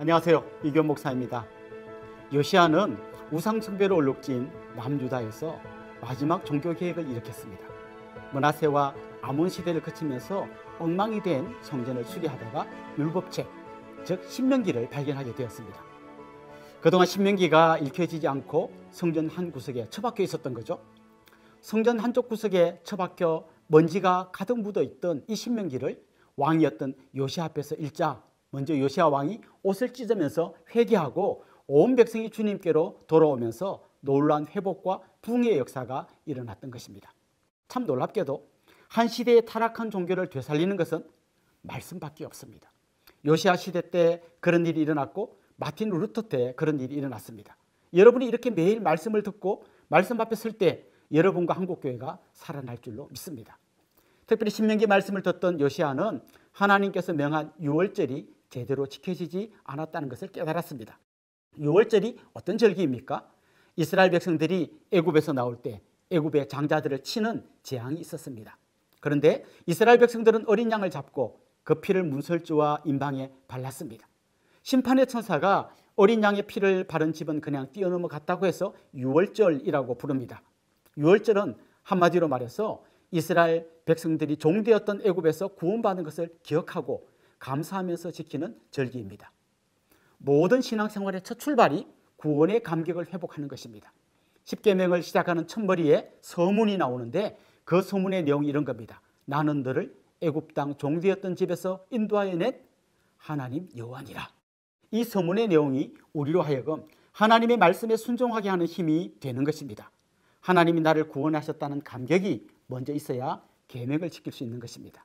안녕하세요. 이규현 목사입니다. 요시야는 우상 숭배로 얼룩진 남유다에서 마지막 종교 개혁을 일으켰습니다. 므낫세와 아몬 시대를 거치면서 엉망이 된 성전을 수리하다가 율법책, 즉 신명기를 발견하게 되었습니다. 그동안 신명기가 읽혀지지 않고 성전 한 구석에 처박혀 있었던 거죠. 성전 한쪽 구석에 처박혀 먼지가 가득 묻어 있던 이 신명기를 왕이었던 요시야 앞에서 읽자 먼저 요시야 왕이 옷을 찢으면서 회개하고 온 백성이 주님께로 돌아오면서 놀라운 회복과 부흥의 역사가 일어났던 것입니다. 참 놀랍게도 한 시대의 타락한 종교를 되살리는 것은 말씀밖에 없습니다. 요시야 시대 때 그런 일이 일어났고 마틴 루터 때 그런 일이 일어났습니다. 여러분이 이렇게 매일 말씀을 듣고 말씀 앞에 설 때 여러분과 한국교회가 살아날 줄로 믿습니다. 특별히 신명기 말씀을 듣던 요시야는 하나님께서 명한 유월절이 제대로 지켜지지 않았다는 것을 깨달았습니다. 유월절이 어떤 절기입니까? 이스라엘 백성들이 애굽에서 나올 때 애굽의 장자들을 치는 재앙이 있었습니다. 그런데 이스라엘 백성들은 어린 양을 잡고 그 피를 문설주와 임방에 발랐습니다. 심판의 천사가 어린 양의 피를 바른 집은 그냥 뛰어넘어갔다고 해서 유월절이라고 부릅니다. 유월절은 한마디로 말해서 이스라엘 백성들이 종되었던 애굽에서 구원받은 것을 기억하고 감사하면서 지키는 절기입니다. 모든 신앙생활의 첫 출발이 구원의 감격을 회복하는 것입니다. 십계명을 시작하는 첫머리에 서문이 나오는데 그 서문의 내용이 이런 겁니다. 나는 너를 애굽 땅 종되었던 집에서 인도하여 낸 하나님 여호와니라. 이 서문의 내용이 우리로 하여금 하나님의 말씀에 순종하게 하는 힘이 되는 것입니다. 하나님이 나를 구원하셨다는 감격이 먼저 있어야 계명을 지킬 수 있는 것입니다.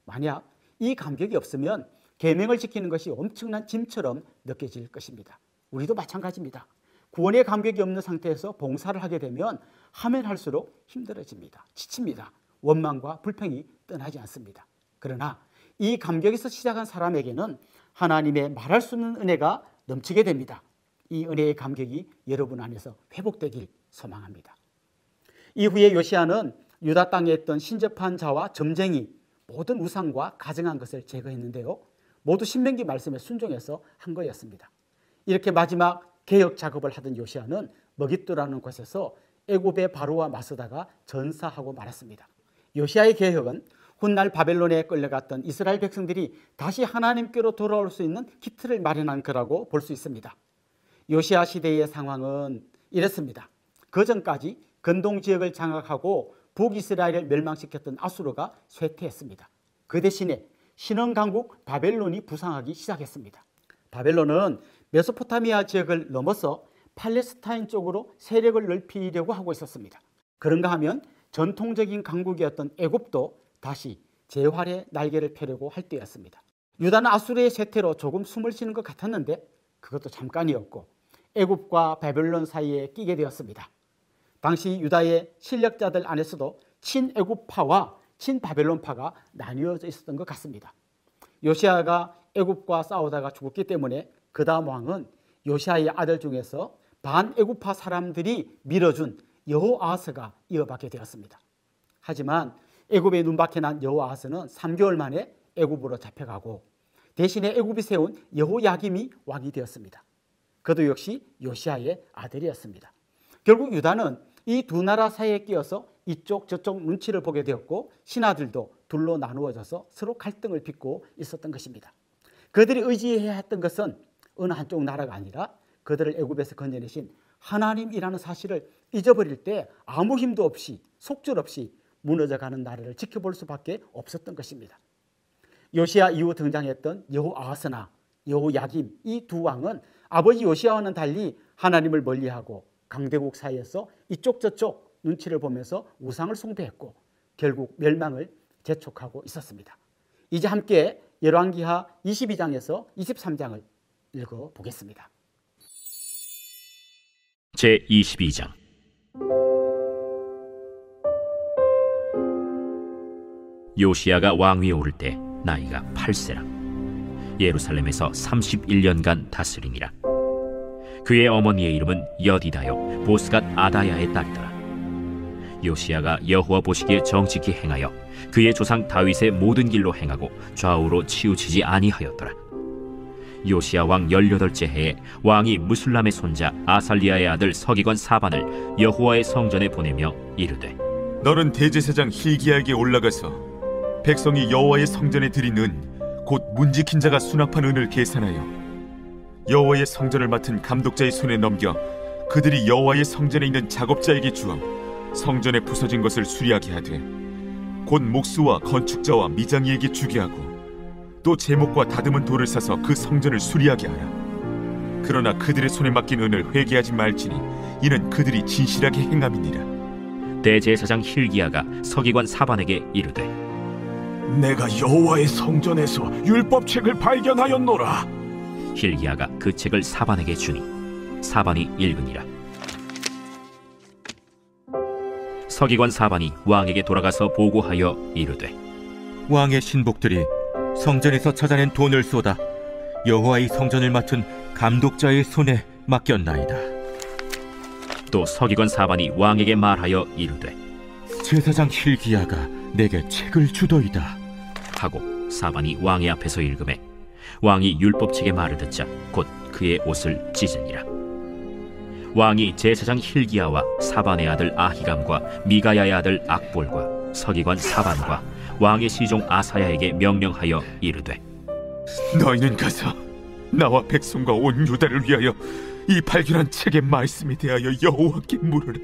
만약 이 감격이 없으면 계명을 지키는 것이 엄청난 짐처럼 느껴질 것입니다. 우리도 마찬가지입니다. 구원의 감격이 없는 상태에서 봉사를 하게 되면 하면 할수록 힘들어집니다. 지칩니다. 원망과 불평이 떠나지 않습니다. 그러나 이 감격에서 시작한 사람에게는 하나님의 말할 수 없는 은혜가 넘치게 됩니다. 이 은혜의 감격이 여러분 안에서 회복되길 소망합니다. 이후에 요시야는 유다 땅에 있던 신접한 자와 점쟁이 모든 우상과 가증한 것을 제거했는데요. 모두 신명기 말씀에 순종해서 한 거였습니다. 이렇게 마지막 개혁 작업을 하던 요시야는 머깃도라는 곳에서 애굽의 바로와 맞서다가 전사하고 말았습니다. 요시야의 개혁은 훗날 바벨론에 끌려갔던 이스라엘 백성들이 다시 하나님께로 돌아올 수 있는 기틀을 마련한 거라고 볼 수 있습니다. 요시야 시대의 상황은 이랬습니다. 그 전까지 근동 지역을 장악하고 북이스라엘을 멸망시켰던 아수르가 쇠퇴했습니다. 그 대신에 신흥강국 바벨론이 부상하기 시작했습니다. 바벨론은 메소포타미아 지역을 넘어서 팔레스타인 쪽으로 세력을 넓히려고 하고 있었습니다. 그런가 하면 전통적인 강국이었던 애굽도 다시 재활의 날개를 펴려고 할 때였습니다. 유다는 아수르의 쇠퇴로 조금 숨을 쉬는 것 같았는데 그것도 잠깐이었고 애굽과 바벨론 사이에 끼게 되었습니다. 당시 유다의 실력자들 안에서도 친애굽파와 친바벨론파가 나뉘어져 있었던 것 같습니다. 요시야가 애굽과 싸우다가 죽었기 때문에 그 다음 왕은 요시야의 아들 중에서 반애굽파 사람들이 밀어준 여호아하스가 이어받게 되었습니다. 하지만 애굽에 눈밖에 난 여호아하스는 3개월 만에 애굽으로 잡혀가고 대신에 애굽이 세운 여호야김이 왕이 되었습니다. 그도 역시 요시야의 아들이었습니다. 결국 유다는 이 두 나라 사이에 끼어서 이쪽 저쪽 눈치를 보게 되었고 신하들도 둘로 나누어져서 서로 갈등을 빚고 있었던 것입니다. 그들이 의지해야 했던 것은 어느 한쪽 나라가 아니라 그들을 애굽에서 건져내신 하나님이라는 사실을 잊어버릴 때 아무 힘도 없이 속절없이 무너져가는 나라를 지켜볼 수밖에 없었던 것입니다. 요시야 이후 등장했던 여호아하스나 여호야김 이 두 왕은 아버지 요시야와는 달리 하나님을 멀리하고 강대국 사이에서 이쪽 저쪽 눈치를 보면서 우상을 숭배했고 결국 멸망을 재촉하고 있었습니다. 이제 함께 열왕기하 22장에서 23장을 읽어보겠습니다. 제22장 요시야가 왕위에 오를 때 나이가 8세라 예루살렘에서 31년간 다스리니라. 그의 어머니의 이름은 여디다요 보스갓 아다야의 딸이더라. 요시야가 여호와 보시기에 정직히 행하여 그의 조상 다윗의 모든 길로 행하고 좌우로 치우치지 아니하였더라. 요시야 왕 18째 해에 왕이 무술람의 손자 아살리아의 아들 서기관 사반을 여호와의 성전에 보내며 이르되, 너는 대제사장 hil기야에게 올라가서 백성이 여호와의 성전에 드린 은 곧 문지킨 자가 수납한 은을 계산하여 여호와의 성전을 맡은 감독자의 손에 넘겨 그들이 여호와의 성전에 있는 작업자에게 주어 성전에 부서진 것을 수리하게 하되, 곧 목수와 건축자와 미장이에게 주게 하고 또 제목과 다듬은 돌을 사서 그 성전을 수리하게 하라. 그러나 그들의 손에 맡긴 은을 회개하지 말지니 이는 그들이 진실하게 행함이니라. 대제사장 hil기야가 서기관 사반에게 이르되, 내가 여호와의 성전에서 율법책을 발견하였노라. hil기야가 그 책을 사반에게 주니 사반이 읽으니라. 서기관 사반이 왕에게 돌아가서 보고하여 이르되, 왕의 신복들이 성전에서 찾아낸 돈을 쏟아 여호와의 성전을 맡은 감독자의 손에 맡겼나이다. 또 서기관 사반이 왕에게 말하여 이르되, 제사장 hil기야가 내게 책을 주더이다 하고 사반이 왕의 앞에서 읽음에 왕이 율법책의 말을 듣자 곧 그의 옷을 찢으니라. 왕이 제사장 hil기야와 사반의 아들 아히감과 미가야의 아들 악볼과 서기관 사반과 왕의 시종 아사야에게 명령하여 이르되, 너희는 가서 나와 백성과 온 유다를 위하여 이 발견한 책의 말씀에 대하여 여호와께 물으라.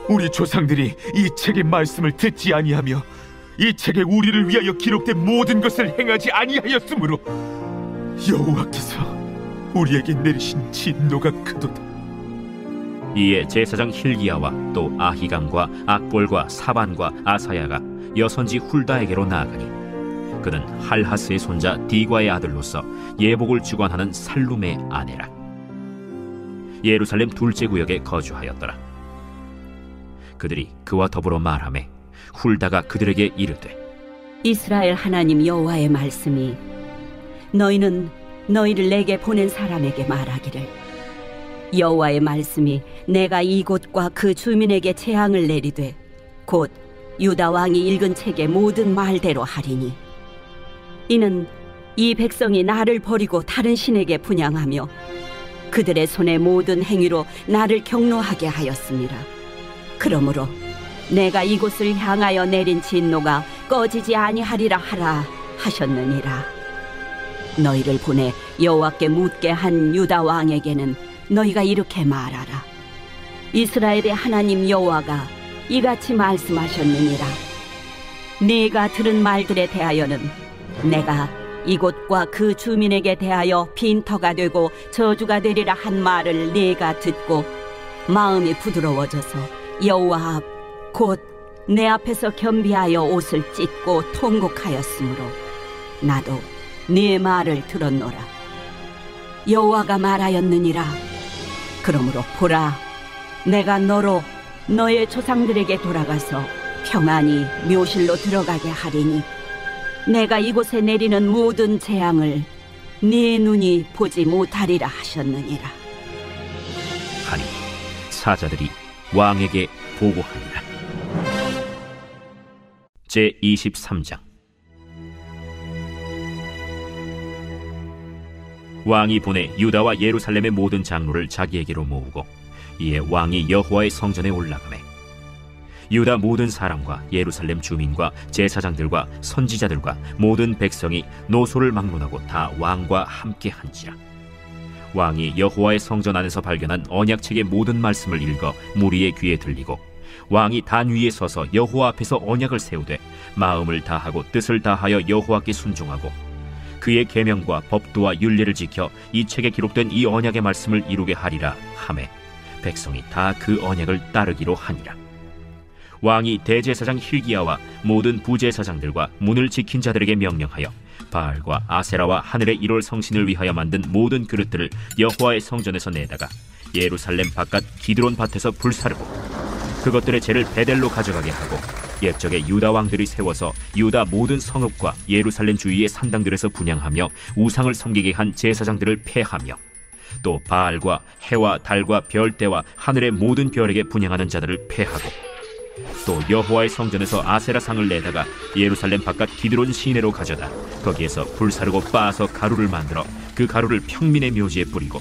우리 조상들이 이 책의 말씀을 듣지 아니하며 이 책에 우리를 위하여 기록된 모든 것을 행하지 아니하였으므로 여호와께서 우리에게 내리신 진노가 크도다. 이에 제사장 hil기야와 또 아히감과 악볼과 사반과 아사야가 여선지 훌다에게로 나아가니 그는 할하스의 손자 디과의 아들로서 예복을 주관하는 살룸의 아내라. 예루살렘 둘째 구역에 거주하였더라. 그들이 그와 더불어 말하매 훌다가 그들에게 이르되, 이스라엘 하나님 여호와의 말씀이 너희는 너희를 내게 보낸 사람에게 말하기를, 여호와의 말씀이 내가 이곳과 그 주민에게 재앙을 내리되 곧 유다 왕이 읽은 책의 모든 말대로 하리니, 이는 이 백성이 나를 버리고 다른 신에게 분향하며 그들의 손의 모든 행위로 나를 경노하게 하였습니다. 그러므로 내가 이곳을 향하여 내린 진노가 꺼지지 아니하리라 하라 하셨느니라. 너희를 보내 여호와께 묻게 한 유다 왕에게는 너희가 이렇게 말하라. 이스라엘의 하나님 여호와가 이같이 말씀하셨느니라. 네가 들은 말들에 대하여는 내가 이곳과 그 주민에게 대하여 빈터가 되고 저주가 되리라 한 말을 네가 듣고 마음이 부드러워져서 여호와 앞 곧 내 앞에서 겸비하여 옷을 찢고 통곡하였으므로 나도 네 말을 들었노라. 여호와가 말하였느니라. 그러므로 보라, 내가 너로 너의 조상들에게 돌아가서 평안히 묘실로 들어가게 하리니 내가 이곳에 내리는 모든 재앙을 네 눈이 보지 못하리라 하셨느니라. 하니 사자들이 왕에게 보고하니라. 제23장. 왕이 보내 유다와 예루살렘의 모든 장로를 자기에게로 모으고 이에 왕이 여호와의 성전에 올라가매 유다 모든 사람과 예루살렘 주민과 제사장들과 선지자들과 모든 백성이 노소를 막론하고 다 왕과 함께 한지라. 왕이 여호와의 성전 안에서 발견한 언약책의 모든 말씀을 읽어 무리의 귀에 들리고 왕이 단 위에 서서 여호와 앞에서 언약을 세우되 마음을 다하고 뜻을 다하여 여호와께 순종하고 그의 계명과 법도와 율례를 지켜 이 책에 기록된 이 언약의 말씀을 이루게 하리라 하매 백성이 다 그 언약을 따르기로 하니라. 왕이 대제사장 hil기야와 모든 부제사장들과 문을 지킨 자들에게 명령하여 바알과 아세라와 하늘의 1월 성신을 위하여 만든 모든 그릇들을 여호와의 성전에서 내다가 예루살렘 바깥 기드론 밭에서 불사르고 그것들의 재를 베델로 가져가게 하고 옛적에 유다 왕들이 세워서 유다 모든 성읍과 예루살렘 주위의 산당들에서 분향하며 우상을 섬기게 한 제사장들을 폐하며 또 바알과 해와 달과 별대와 하늘의 모든 별에게 분향하는 자들을 폐하고 또 여호와의 성전에서 아세라상을 내다가 예루살렘 바깥 기드론 시내로 가져다 거기에서 불사르고 빻아서 가루를 만들어 그 가루를 평민의 묘지에 뿌리고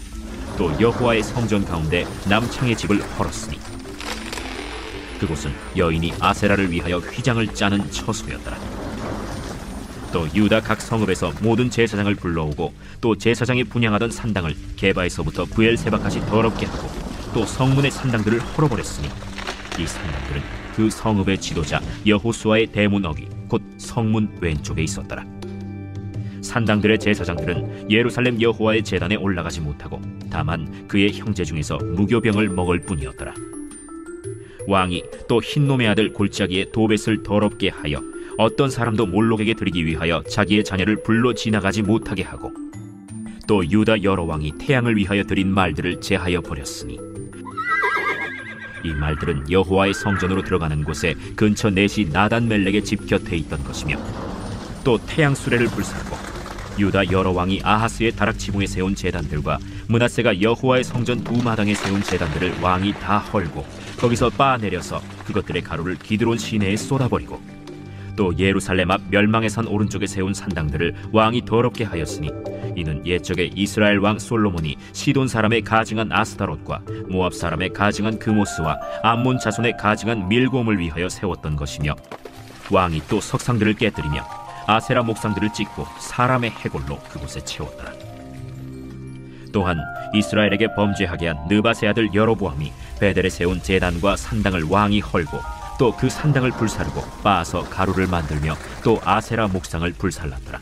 또 여호와의 성전 가운데 남창의 집을 헐었으니 그곳은 여인이 아세라를 위하여 휘장을 짜는 처소였더라. 또 유다 각 성읍에서 모든 제사장을 불러오고 또 제사장이 분향하던 산당을 게바에서부터 브엘세바까지 더럽게 하고 또 성문의 산당들을 헐어버렸으니 이 산당들은 그 성읍의 지도자 여호수아의 대문 어귀 곧 성문 왼쪽에 있었더라. 산당들의 제사장들은 예루살렘 여호와의 제단에 올라가지 못하고 다만 그의 형제 중에서 무교병을 먹을 뿐이었더라. 왕이 또 흰놈의 아들 골짜기에 도벳을 더럽게 하여 어떤 사람도 몰록에게 드리기 위하여 자기의 자녀를 불로 지나가지 못하게 하고 또 유다 여러 왕이 태양을 위하여 드린 말들을 제하여 버렸으니 이 말들은 여호와의 성전으로 들어가는 곳에 근처 넷이 나단멜렉의 집 곁에 있던 것이며 또 태양 수레를 불사르고 유다 여러 왕이 아하스의 다락지붕에 세운 제단들과 므낫세가 여호와의 성전 두 마당에 세운 제단들을 왕이 다 헐고 거기서 빻아내려서 그것들의 가루를 기드론 시내에 쏟아버리고 또 예루살렘 앞 멸망의 산 오른쪽에 세운 산당들을 왕이 더럽게 하였으니 이는 옛적에 이스라엘 왕 솔로몬이 시돈 사람의 가증한 아스타롯과 모압 사람의 가증한 그모스와 암몬 자손의 가증한 밀곰을 위하여 세웠던 것이며 왕이 또 석상들을 깨뜨리며 아세라 목상들을 찍고 사람의 해골로 그곳에 채웠더라. 또한 이스라엘에게 범죄하게 한 느밧의 아들 여로보암이 베델에 세운 제단과 산당을 왕이 헐고 또 그 산당을 불사르고 빻아서 가루를 만들며 또 아세라 목상을 불살랐더라.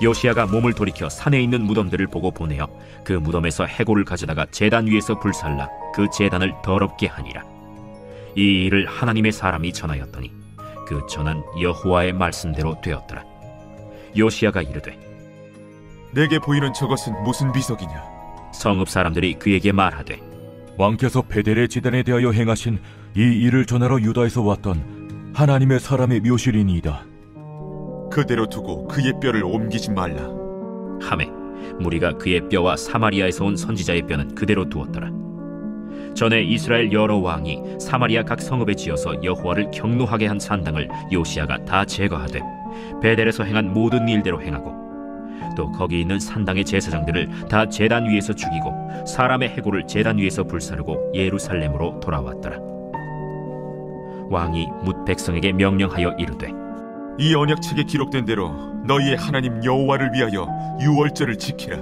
요시야가 몸을 돌이켜 산에 있는 무덤들을 보고 보내어 그 무덤에서 해골을 가져다가 제단 위에서 불살라 그 제단을 더럽게 하니라. 이 일을 하나님의 사람이 전하였더니 그 전한 여호와의 말씀대로 되었더라. 요시야가 이르되 내게 보이는 저것은 무슨 비석이냐? 성읍 사람들이 그에게 말하되 왕께서 베델의 제단에 대하여 행하신 이 일을 전하러 유다에서 왔던 하나님의 사람의 묘실이니이다. 그대로 두고 그의 뼈를 옮기지 말라. 하매 무리가 그의 뼈와 사마리아에서 온 선지자의 뼈는 그대로 두었더라. 전에 이스라엘 여러 왕이 사마리아 각 성읍에 지어서 여호와를 경노하게 한 산당을 요시야가 다 제거하되 베델에서 행한 모든 일대로 행하고 또 거기 있는 산당의 제사장들을 다 제단 위에서 죽이고 사람의 해골을 제단 위에서 불사르고 예루살렘으로 돌아왔더라. 왕이 뭇 백성에게 명령하여 이르되 이 언약책에 기록된 대로 너희의 하나님 여호와를 위하여 유월절을 지키라.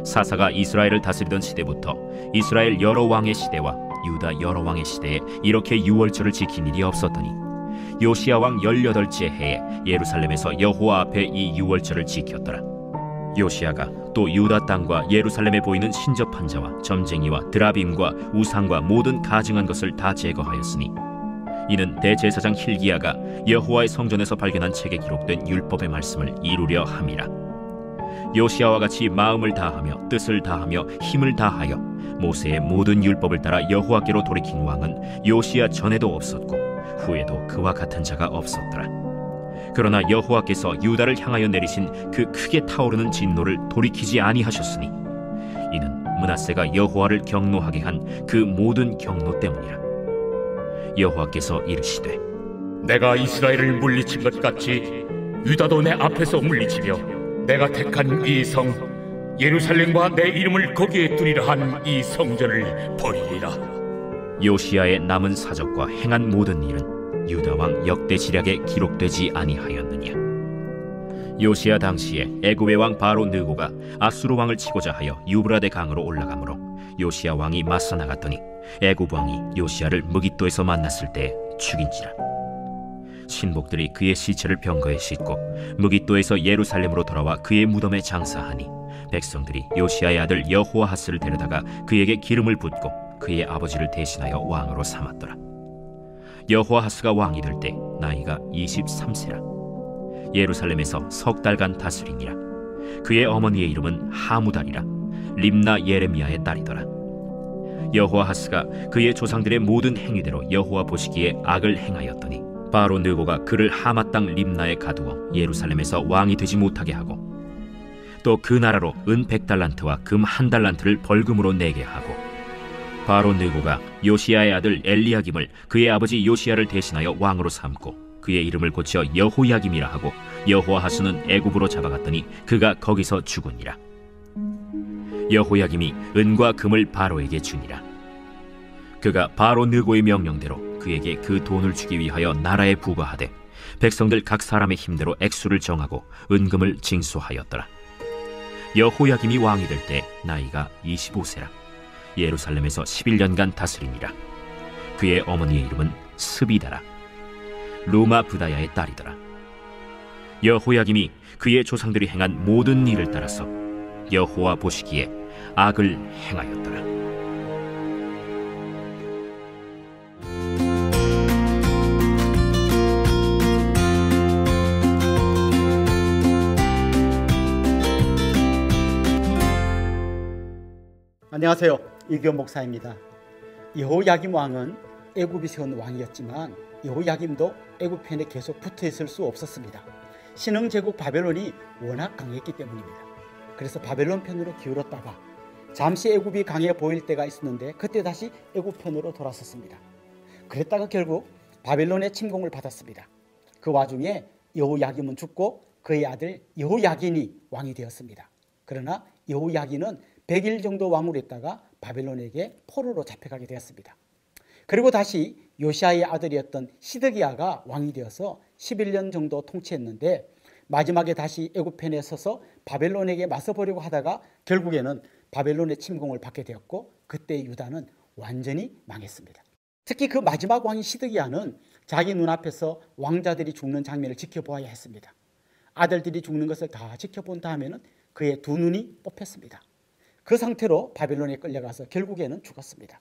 사사가 이스라엘을 다스리던 시대부터 이스라엘 여러 왕의 시대와 유다 여러 왕의 시대에 이렇게 유월절을 지킨 일이 없었더니 요시야 왕 18째 해에 예루살렘에서 여호와 앞에 이 유월절을 지켰더라. 요시야가 또 유다 땅과 예루살렘에 보이는 신접한 자와 점쟁이와 드라빔과 우상과 모든 가증한 것을 다 제거하였으니 이는 대제사장 힐기야가 여호와의 성전에서 발견한 책에 기록된 율법의 말씀을 이루려 함이라. 요시야와 같이 마음을 다하며 뜻을 다하며 힘을 다하여 모세의 모든 율법을 따라 여호와께로 돌이킨 왕은 요시야 전에도 없었고 후에도 그와 같은 자가 없었더라. 그러나 여호와께서 유다를 향하여 내리신 그 크게 타오르는 진노를 돌이키지 아니하셨으니 이는 므낫세가 여호와를 경노하게 한 그 모든 경노 때문이라. 여호와께서 이르시되 내가 이스라엘을 물리친 것 같이 유다도 내 앞에서 물리치며 내가 택한 이 성 예루살렘과 내 이름을 거기에 두리라 한 이 성전을 버리리라. 요시야의 남은 사적과 행한 모든 일은 유다 왕 역대지략에 기록되지 아니하였느냐. 요시야 당시에 애굽의 왕 바로 느고가 아수르 왕을 치고자 하여 유브라데 강으로 올라가므로 요시야 왕이 맞서 나갔더니 애굽 왕이 요시야를 무깃도에서 만났을 때 죽인지라. 신복들이 그의 시체를 병거에 싣고 무깃도에서 예루살렘으로 돌아와 그의 무덤에 장사하니 백성들이 요시야의 아들 여호아하스를 데려다가 그에게 기름을 붓고 그의 아버지를 대신하여 왕으로 삼았더라. 여호아하스가 왕이 될 때 나이가 23세라. 예루살렘에서 석 달간 다스리니라. 그의 어머니의 이름은 하무달이라. 림나 예레미야의 딸이더라. 여호아하스가 그의 조상들의 모든 행위대로 여호와 보시기에 악을 행하였더니 바로 느고가 그를 하마 땅 림나에 가두어 예루살렘에서 왕이 되지 못하게 하고 또 그 나라로 은 100달란트와 금 1달란트를 벌금으로 내게 하고 바로 느고가 요시야의 아들 엘리야김을 그의 아버지 요시야를 대신하여 왕으로 삼고 그의 이름을 고쳐 여호야김이라 하고 여호아하스는 애굽으로 잡아갔더니 그가 거기서 죽으니라. 여호야김이 은과 금을 바로에게 주니라. 그가 바로 느고의 명령대로 그에게 그 돈을 주기 위하여 나라에 부과하되 백성들 각 사람의 힘대로 액수를 정하고 은금을 징수하였더라. 여호야김이 왕이 될 때 나이가 25세라. 예루살렘에서 11년간 다스리니라. 그의 어머니의 이름은 스비다라. 루마 부다야의 딸이더라. 여호야김이 그의 조상들이 행한 모든 일을 따라서 여호와 보시기에 악을 행하였더라. 안녕하세요. 이규현 목사입니다. 여호야김 왕은 애굽이 세운 왕이었지만 여호야김도 애굽 편에 계속 붙어 있을 수 없었습니다. 신흥 제국 바벨론이 워낙 강했기 때문입니다. 그래서 바벨론 편으로 기울었다가 잠시 애굽이 강해 보일 때가 있었는데 그때 다시 애굽 편으로 돌아섰습니다. 그랬다가 결국 바벨론의 침공을 받았습니다. 그 와중에 여호야김은 죽고 그의 아들 여호야긴이 왕이 되었습니다. 그러나 여호야긴은 100일 정도 왕으로 있다가 바벨론에게 포로로 잡혀가게 되었습니다. 그리고 다시 요시아의 아들이었던 시드기야가 왕이 되어서 11년 정도 통치했는데 마지막에 다시 애굽 편에 서서 바벨론에게 맞서보려고 하다가 결국에는 바벨론의 침공을 받게 되었고 그때 유다는 완전히 망했습니다. 특히 그 마지막 왕인 시드기야는 자기 눈앞에서 왕자들이 죽는 장면을 지켜보아야 했습니다. 아들들이 죽는 것을 다 지켜본 다음에는 그의 두 눈이 뽑혔습니다. 그 상태로 바벨론에 끌려가서 결국에는 죽었습니다.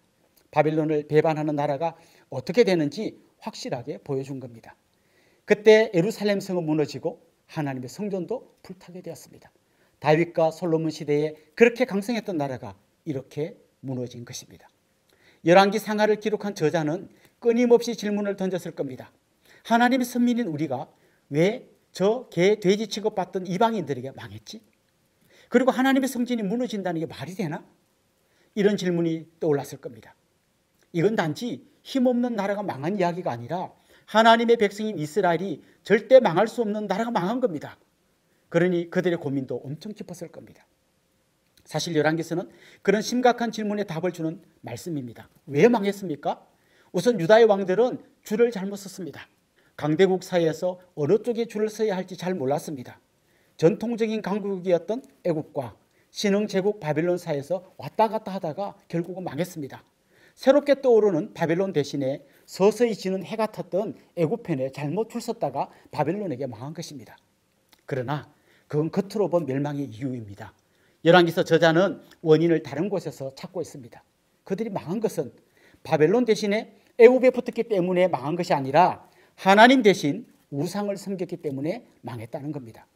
바벨론을 배반하는 나라가 어떻게 되는지 확실하게 보여준 겁니다. 그때 예루살렘 성은 무너지고 하나님의 성전도 불타게 되었습니다. 다윗과 솔로몬 시대에 그렇게 강성했던 나라가 이렇게 무너진 것입니다. 열왕기 상하를 기록한 저자는 끊임없이 질문을 던졌을 겁니다. 하나님의 선민인 우리가 왜 저 개, 돼지 취급받던 이방인들에게 망했지? 그리고 하나님의 성전이 무너진다는 게 말이 되나? 이런 질문이 떠올랐을 겁니다. 이건 단지 힘없는 나라가 망한 이야기가 아니라 하나님의 백성인 이스라엘이 절대 망할 수 없는 나라가 망한 겁니다. 그러니 그들의 고민도 엄청 깊었을 겁니다. 사실 열왕기서는 그런 심각한 질문에 답을 주는 말씀입니다. 왜 망했습니까? 우선 유다의 왕들은 줄을 잘못 섰습니다. 강대국 사이에서 어느 쪽에 줄을 서야 할지 잘 몰랐습니다. 전통적인 강국이었던 애굽과 신흥 제국 바벨론 사이에서 왔다 갔다 하다가 결국은 망했습니다. 새롭게 떠오르는 바벨론 대신에 서서히 지는 해 같았던 애굽 편에 잘못 줄 섰다가 바벨론에게 망한 것입니다. 그러나 그건 겉으로 본 멸망의 이유입니다. 열왕기서 저자는 원인을 다른 곳에서 찾고 있습니다. 그들이 망한 것은 바벨론 대신에 애굽에 붙었기 때문에 망한 것이 아니라 하나님 대신 우상을 섬겼기 때문에 망했다는 겁니다.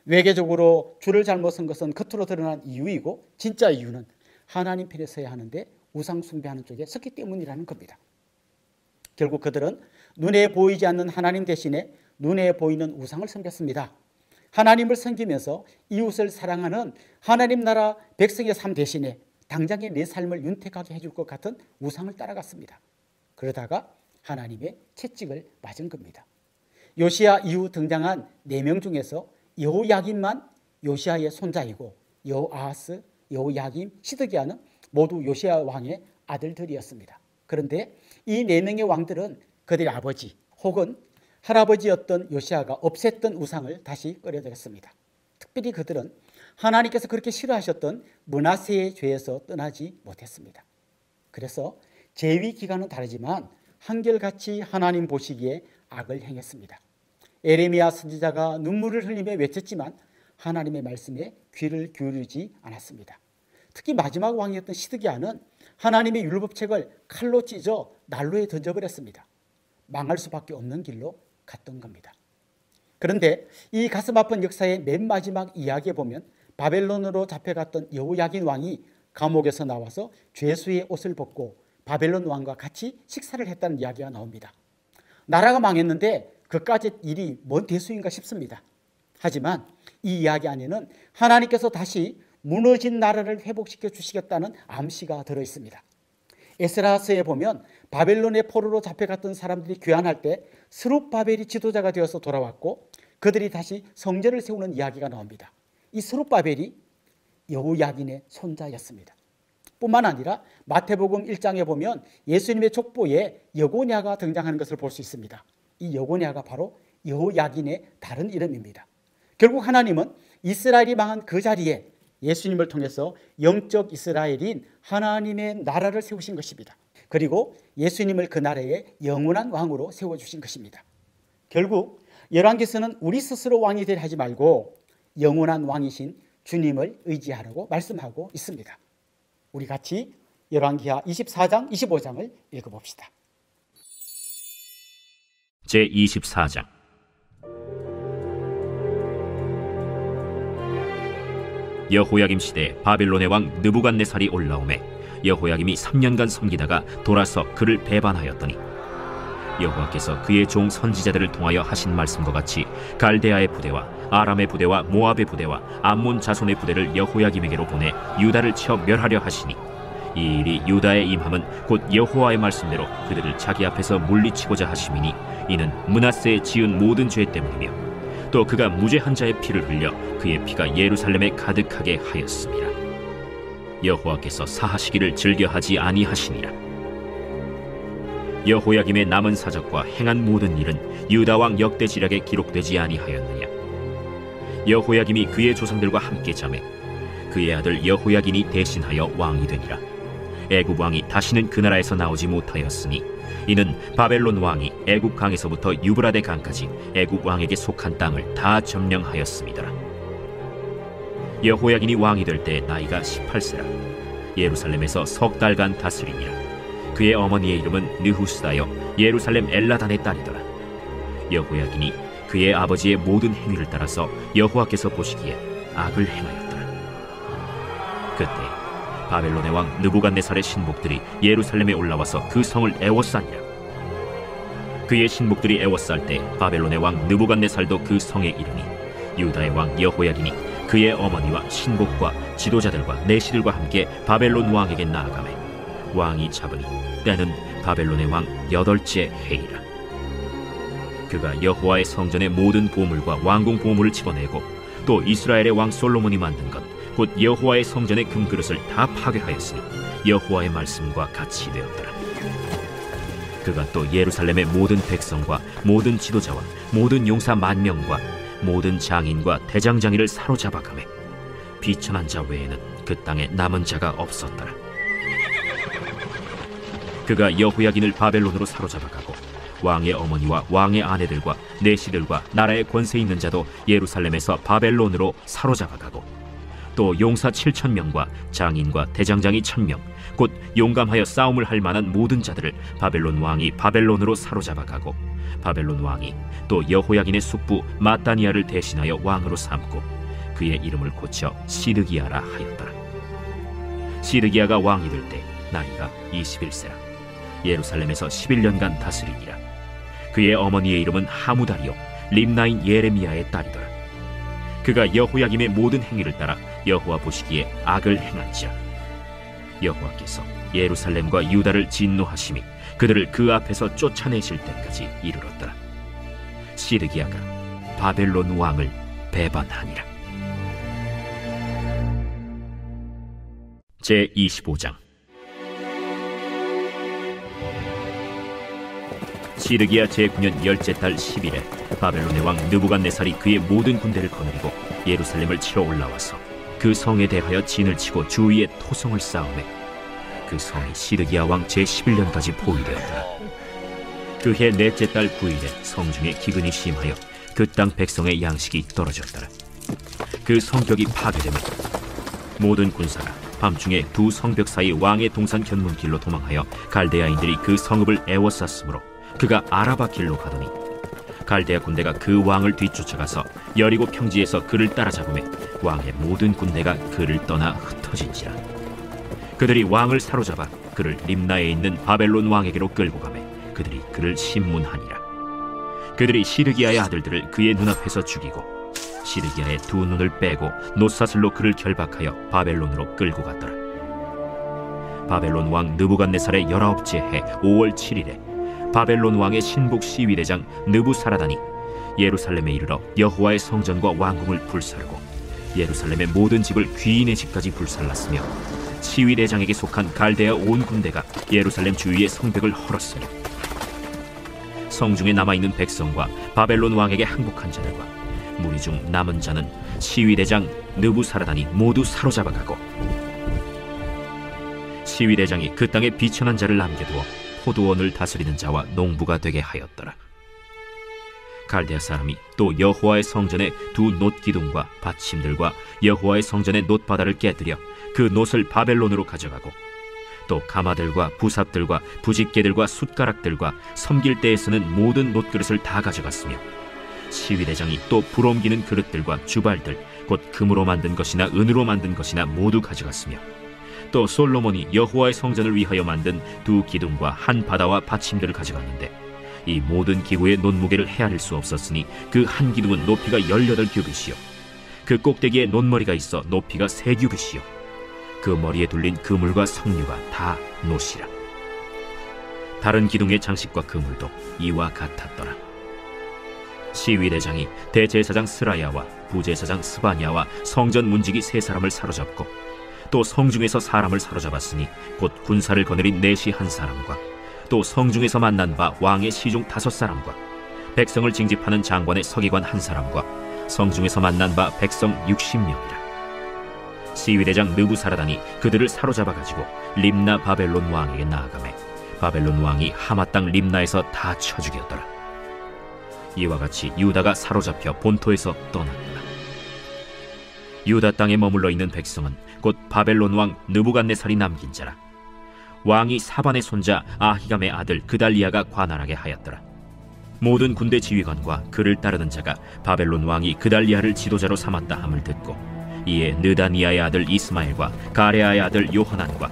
외계적으로 줄을 잘못 선 것은 겉으로 드러난 이유이고 진짜 이유는 하나님 편에 서야 하는데 우상 숭배하는 쪽에 섰기 때문이라는 겁니다. 결국 그들은 눈에 보이지 않는 하나님 대신에 눈에 보이는 우상을 섬겼습니다. 하나님을 섬기면서 이웃을 사랑하는 하나님 나라 백성의 삶 대신에 당장의 내 삶을 윤택하게 해줄 것 같은 우상을 따라갔습니다. 그러다가 하나님의 채찍을 맞은 겁니다. 요시야 이후 등장한 4명 중에서 여호야김만 요시야의 손자이고 여호아하스, 여호야김, 시드기야는 모두 요시야 왕의 아들들이었습니다. 그런데 이 4명의 왕들은 그들의 아버지 혹은 할아버지였던 요시야가 없앴던 우상을 다시 끌어들였습니다. 특별히 그들은 하나님께서 그렇게 싫어하셨던 므낫세의 죄에서 떠나지 못했습니다. 그래서 재위 기간은 다르지만 한결같이 하나님 보시기에 악을 행했습니다. 에레미야 선지자가 눈물을 흘리며 외쳤지만 하나님의 말씀에 귀를 기울이지 않았습니다. 특히 마지막 왕이었던 시드기야는 하나님의 율법책을 칼로 찢어 난로에 던져버렸습니다. 망할 수밖에 없는 길로 갔던 겁니다. 그런데 이 가슴 아픈 역사의 맨 마지막 이야기에 보면 바벨론으로 잡혀갔던 여호야긴 왕이 감옥에서 나와서 죄수의 옷을 벗고 바벨론 왕과 같이 식사를 했다는 이야기가 나옵니다. 나라가 망했는데 그까짓 일이 뭔 대수인가 싶습니다. 하지만 이 이야기 안에는 하나님께서 다시 무너진 나라를 회복시켜 주시겠다는 암시가 들어있습니다. 에스라서에 보면 바벨론의 포로로 잡혀갔던 사람들이 귀환할 때 스룹바벨이 지도자가 되어서 돌아왔고 그들이 다시 성전을 세우는 이야기가 나옵니다. 이 스룹바벨이 여호야긴의 손자였습니다. 뿐만 아니라 마태복음 1장에 보면 예수님의 족보에 여고냐가 등장하는 것을 볼 수 있습니다. 이 여고냐가 바로 여호야긴의 다른 이름입니다. 결국 하나님은 이스라엘이 망한 그 자리에 예수님을 통해서 영적 이스라엘인 하나님의 나라를 세우신 것입니다. 그리고 예수님을 그 나라의 영원한 왕으로 세워주신 것입니다. 결국 열왕기서는 우리 스스로 왕이 되려 하지 말고 영원한 왕이신 주님을 의지하라고 말씀하고 있습니다. 우리 같이 열왕기하 24장, 25장을 읽어봅시다. 제24장. 여호야김 시대에 바벨론의 왕 느부갓네살이 올라오매 여호야김이 3년간 섬기다가 돌아서 그를 배반하였더니 여호와께서 그의 종 선지자들을 통하여 하신 말씀과 같이 갈대아의 부대와 아람의 부대와 모압의 부대와 암몬 자손의 부대를 여호야김에게로 보내 유다를 쳐 멸하려 하시니 이 일이 유다에 임함은 곧 여호와의 말씀대로 그들을 자기 앞에서 물리치고자 하심이니 이는 므낫세에 지은 모든 죄 때문이며 또 그가 무죄한 자의 피를 흘려 그의 피가 예루살렘에 가득하게 하였습니다. 여호와께서 사하시기를 즐겨하지 아니하시니라. 여호야김의 남은 사적과 행한 모든 일은 유다 왕 역대지략에 기록되지 아니하였느냐. 여호야김이 그의 조상들과 함께 잠에 그의 아들 여호야긴이 대신하여 왕이 되니라. 애굽 왕이 다시는 그 나라에서 나오지 못하였으니 이는 바벨론 왕이 애굽 강에서부터 유브라데 강까지 애굽 왕에게 속한 땅을 다 점령하였습니다. 여호야긴이 왕이 될 때 나이가 18세라. 예루살렘에서 석 달간 다스리니라. 그의 어머니의 이름은 느후스다여 예루살렘 엘라단의 딸이더라. 여호야긴이 그의 아버지의 모든 행위를 따라서 여호와께서 보시기에 악을 행하였더라. 그때 바벨론의 왕 느부갓네살의 신복들이 예루살렘에 올라와서 그 성을 애워싸니라. 그의 신복들이 애워쌀 때 바벨론의 왕 느부갓네살도 그 성에 이르니 유다의 왕 여호야긴이 그의 어머니와 신복과 지도자들과 내시들과 함께 바벨론 왕에게 나아가매 왕이 잡으니 때는 바벨론의 왕 8째 해이라. 그가 여호와의 성전의 모든 보물과 왕궁 보물을 집어내고 또 이스라엘의 왕 솔로몬이 만든 것 곧 여호와의 성전의 금그릇을 다 파괴하였으니 여호와의 말씀과 같이 되었더라. 그가 또 예루살렘의 모든 백성과 모든 지도자와 모든 용사 10,000명과 모든 장인과 대장장이를 사로잡아가매 비천한 자 외에는 그 땅에 남은 자가 없었더라. 그가 여호야긴을 바벨론으로 사로잡아가고 왕의 어머니와 왕의 아내들과 내시들과 나라의 권세 있는 자도 예루살렘에서 바벨론으로 사로잡아가고 또 용사 7,000명과 장인과 대장장이 1,000명 곧 용감하여 싸움을 할 만한 모든 자들을 바벨론 왕이 바벨론으로 사로잡아가고 바벨론 왕이 또 여호야긴의 숙부 마따니아를 대신하여 왕으로 삼고 그의 이름을 고쳐 시드기야라 하였더라. 시드기야가 왕이 될 때 나이가 21세라. 예루살렘에서 11년간 다스리니라. 그의 어머니의 이름은 하무다리요 림나인 예레미야의 딸이더라. 그가 여호야김의 모든 행위를 따라 여호와 보시기에 악을 행한지라. 여호와께서 예루살렘과 유다를 진노하심이 그들을 그 앞에서 쫓아내실 때까지 이르렀더라. 시드기야가 바벨론 왕을 배반하니라. 제25장. 시드기야 제9년 10째 달 10일에 바벨론의 왕 느부갓네살이 그의 모든 군대를 거느리고 예루살렘을 치러 올라와서 그 성에 대하여 진을 치고 주위에 토성을 쌓으매 그 성이 시드기야 왕 제11년까지 포위되었더라. 그해 넷째 달 9일에 성중에 기근이 심하여 그 땅 백성의 양식이 떨어졌더라. 그 성벽이 파괴되며 모든 군사가 밤중에 두 성벽 사이 왕의 동산 견문길로 도망하여 갈대아인들이 그 성읍을 애워쌌으므로 그가 아라바 길로 가더니 갈대아 군대가 그 왕을 뒤쫓아가서 여리고 평지에서 그를 따라잡으매 왕의 모든 군대가 그를 떠나 흩어진지라. 그들이 왕을 사로잡아 그를 림나에 있는 바벨론 왕에게로 끌고 가매 그들이 그를 심문하니라. 그들이 시드기야의 아들들을 그의 눈앞에서 죽이고 시드기야의 두 눈을 빼고 놋사슬로 그를 결박하여 바벨론으로 끌고 갔더라. 바벨론 왕 느부갓네살의 19째 해 5월 7일에 바벨론 왕의 신복 시위대장 느부사라단이 예루살렘에 이르러 여호와의 성전과 왕궁을 불사르고 예루살렘의 모든 집을 귀인의 집까지 불살랐으며 시위대장에게 속한 갈대아 온 군대가 예루살렘 주위의 성벽을 헐었으며 성중에 남아있는 백성과 바벨론 왕에게 항복한 자들과 무리 중 남은 자는 시위대장 느부사라단이 모두 사로잡아가고 시위대장이 그 땅에 비천한 자를 남겨두어 포도원을 다스리는 자와 농부가 되게 하였더라. 갈대아 사람이 또 여호와의 성전의 두 놋기둥과 받침들과 여호와의 성전의 놋바다를 깨뜨려 그 놋을 바벨론으로 가져가고 또 가마들과 부삽들과 부집개들과 숟가락들과 섬길 때에 쓰는 모든 놋그릇을 다 가져갔으며 시위대장이 또 불옮기는 그릇들과 주발들 곧 금으로 만든 것이나 은으로 만든 것이나 모두 가져갔으며 또 솔로몬이 여호와의 성전을 위하여 만든 두 기둥과 한 바다와 받침들을 가져갔는데 이 모든 기구의 놋무게를 헤아릴 수 없었으니 그 한 기둥은 높이가 18규빗이요 그 꼭대기에 놋머리가 있어 높이가 3규빗이요 그 머리에 둘린 그물과 석류가 다 놋이라. 다른 기둥의 장식과 그물도 이와 같았더라. 시위대장이 대제사장 스라야와 부제사장 스바냐와 성전 문지기 3사람을 사로잡고 또 성중에서 사람을 사로잡았으니 곧 군사를 거느린 내시 1사람과 또 성중에서 만난 바 왕의 시중 5사람과 백성을 징집하는 장관의 서기관 1사람과 성중에서 만난 바 백성 60명이라. 시위대장 느부사라단이 그들을 사로잡아가지고 림나 바벨론 왕에게 나아가매 바벨론 왕이 하마 땅 림나에서 다 쳐 죽였더라. 이와 같이 유다가 사로잡혀 본토에서 떠났더라. 유다 땅에 머물러 있는 백성은 곧 바벨론 왕 느부갓네살이 남긴 자라. 왕이 사반의 손자 아히감의 아들 그달리아가 관할하게 하였더라. 모든 군대 지휘관과 그를 따르는 자가 바벨론 왕이 그달리아를 지도자로 삼았다 함을 듣고 이에 느다니아의 아들 이스마엘과 가레아의 아들 요하난과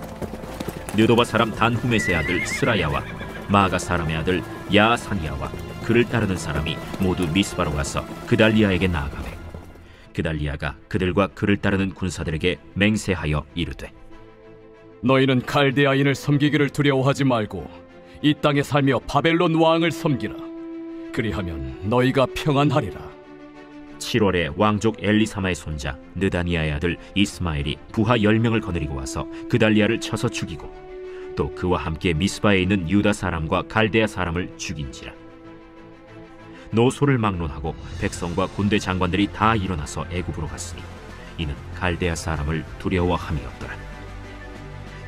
느도바 사람 단후메스의 아들 스라야와 마가 사람의 아들 야사니아와 그를 따르는 사람이 모두 미스바로 가서 그달리아에게 나아가매 그달리아가 그들과 그를 따르는 군사들에게 맹세하여 이르되 너희는 갈대아인을 섬기기를 두려워하지 말고 이 땅에 살며 바벨론 왕을 섬기라. 그리하면 너희가 평안하리라. 7월에 왕족 엘리사마의 손자 느다니아의 아들 이스마엘이 부하 10명을 거느리고 와서 그달리아를 쳐서 죽이고 또 그와 함께 미스바에 있는 유다 사람과 갈대아 사람을 죽인지라. 노소를 막론하고 백성과 군대 장관들이 다 일어나서 애굽으로 갔으니 이는 갈대아 사람을 두려워함이었더라.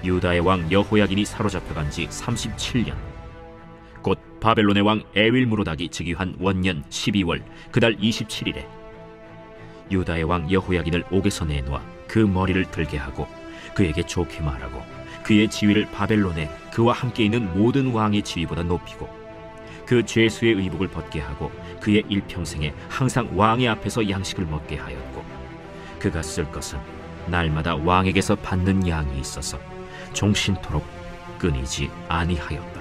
유다의 왕 여호야긴이 사로잡혀간 지 37년 곧 바벨론의 왕 에윌무로닥이 즉위한 원년 12월 그달 27일에 유다의 왕 여호야긴을 옥에서 내놓아 그 머리를 들게 하고 그에게 좋게 말하고 그의 지위를 바벨론에 그와 함께 있는 모든 왕의 지위보다 높이고 그 죄수의 의복을 벗게 하고 그의 일평생에 항상 왕의 앞에서 양식을 먹게 하였고 그가 쓸 것은 날마다 왕에게서 받는 양이 있어서 종신토록 끊이지 아니하였다.